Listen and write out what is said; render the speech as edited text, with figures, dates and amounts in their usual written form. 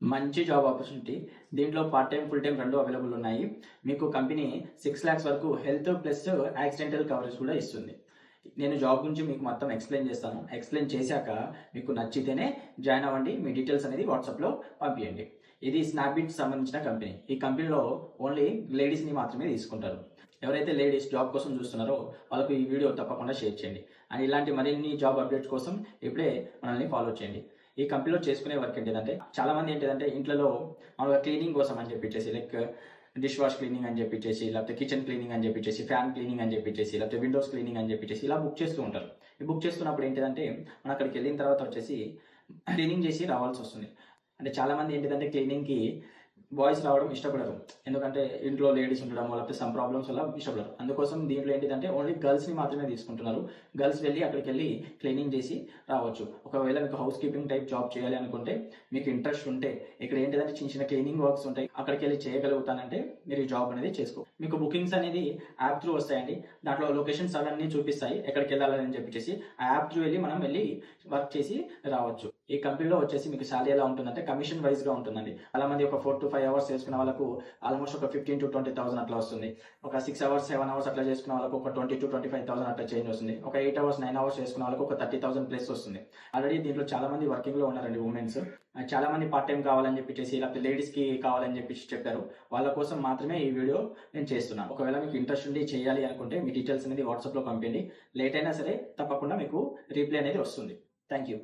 మంచి job opportunity. దీంట్లో part time, full time 2 available ఉన్నాయి. మీకు కంపెనీ 6 లాక్స్ వరకు హెల్త్ ప్లస్ యాక్సిడెంటల్ కవరేజ్ కూడా ఇస్తుంది. నేను జాబ్ గురించి మీకు మొత్తం ఎక్స్‌ప్లెయిన్ చేస్తాను. ఎక్స్‌ప్లెయిన్ చేశాక మీకు నచ్చితేనే జాయిన్ అవ్వండి. మీ డీటెయిల్స్ అనేది వాట్సాప్‌లో పంపియండి. ఇది స్నాప్‌డీల్‌కి సంబంధించిన కంపెనీ. ఈ కంపెనీలో ఓన్లీ లేడీస్‌ని మాత్రమే తీసుకుంటారు. ఎవరైతే లేడీస్ జాబ్ కోసం చూస్తున్నారో వాళ్ళకు ఈ వీడియో తప్పకుండా షేర్ చేయండి. అండ్ ఇలాంటి మరిన్ని జాబ్ అప్డేట్స్ కోసం ఇప్పుడే మనల్ని ఫాలో చేయండి. ఈ కంపెనీలో చేసుకునే వర్క్ ఏంటిదంటే, చాలా మంది ఏంటిదంటే ఇంట్లలో మామూలుగా క్లీనింగ్ కోసం అని చెప్పిచ్చేసి లైక్ డిష్ వాష్ క్లీనింగ్ అని చెప్పిచ్చేసి, లేకపోతే కిచెన్ క్లీనింగ్ అని చెప్పిచ్చేసి, ఫ్యాన్ క్లీనింగ్ అని చెప్పిచ్చేసి, లేకపోతే విండోస్ క్లీనింగ్ అని చెప్పిచ్చేసి ఇలా బుక్ చేస్తూ ఉంటారు. ఈ బుక్ చేస్తున్నప్పుడు ఏంటిదంటే మనం అక్కడికి వెళ్ళిన తర్వాత వచ్చేసి క్లీనింగ్ చేసి రావాల్సి వస్తుంది. అంటే చాలా మంది ఏంటిదంటే క్లీనింగ్‌కి బాయ్స్ రావడం ఇష్టపడరు. ఎందుకంటే ఇంట్లో లేడీస్ ఉండడం లేకపోతే సమ్ ప్రాబ్లమ్స్ వల్ల ఇష్టపడరు. అందుకోసం దీంట్లో ఏంటిదంటే ఓన్లీ గర్ల్స్‌ని మాత్రమే తీసుకుంటున్నారు. గర్ల్స్ వెళ్ళి అక్కడికెళ్ళి క్లీనింగ్ చేసి రావచ్చు. ఒకవేళ మీకు హౌస్ కీపింగ్ టైప్ జాబ్ చేయాలి అనుకుంటే, మీకు ఇంట్రెస్ట్ ఉంటే, ఇక్కడ ఏంటిదంటే చిన్న చిన్న క్లీనింగ్ వర్క్స్ ఉంటాయి. అక్కడికెళ్ళి చేయగలుగుతానంటే మీరు ఈ జాబ్ అనేది చేసుకో. మీకు బుకింగ్స్ అనేది యాప్ త్రూ వస్తాయండి. దాంట్లో లొకేషన్స్ అవన్నీ చూపిస్తాయి. ఎక్కడికెళ్ళాలని చెప్పేసి ఆ యాప్ త్రూ మనం వెళ్ళి వర్క్ చేసి రావచ్చు. ఈ కంపెనీలో వచ్చేసి మీకు సాలరీ ఎలా ఉంటుందంటే కమిషన్ వైస్‌గా ఉంటుందండి. చాలా మంది ఒక 4-5 అవర్స్ చేసుకున్న వాళ్ళకు ఆల్మోస్ట్ ఒక 15,000-20,000 అట్లా వస్తుంది. ఒక 6 అవర్స్, 7 అవర్స్ అట్లా చేసుకున్న వాళ్ళకు ఒక 20,000-25,000 అట్లా చేంజ్ వస్తుంది. ఒక 8 అవర్స్, 9 అవర్స్ చేసుకున్న వాళ్ళకు ఒక 30,000 ప్లస్ వస్తుంది. ఆల్రెడీ దీంట్లో చాలా మంది వర్కింగ్‌లో ఉన్నారండి ఉమెన్స్. చాలా మంది పార్ట్ టైమ్ కావాలని చెప్పేసి లేకపోతే లేడీస్‌కి కావాలని చెప్పేసి చెప్పారు. వాళ్ళ కోసం మాత్రమే ఈ వీడియో నేను చేస్తున్నాను. ఒకవేళ మీకు ఇంట్రెస్ట్ ఉండి చేయాలి అనుకుంటే మీ డీటెయిల్స్ అనేది వాట్సాప్‌లో పంపియండి. లేట్ అయినా సరే తప్పకుండా మీకు రిప్లై అనేది వస్తుంది. Thank you.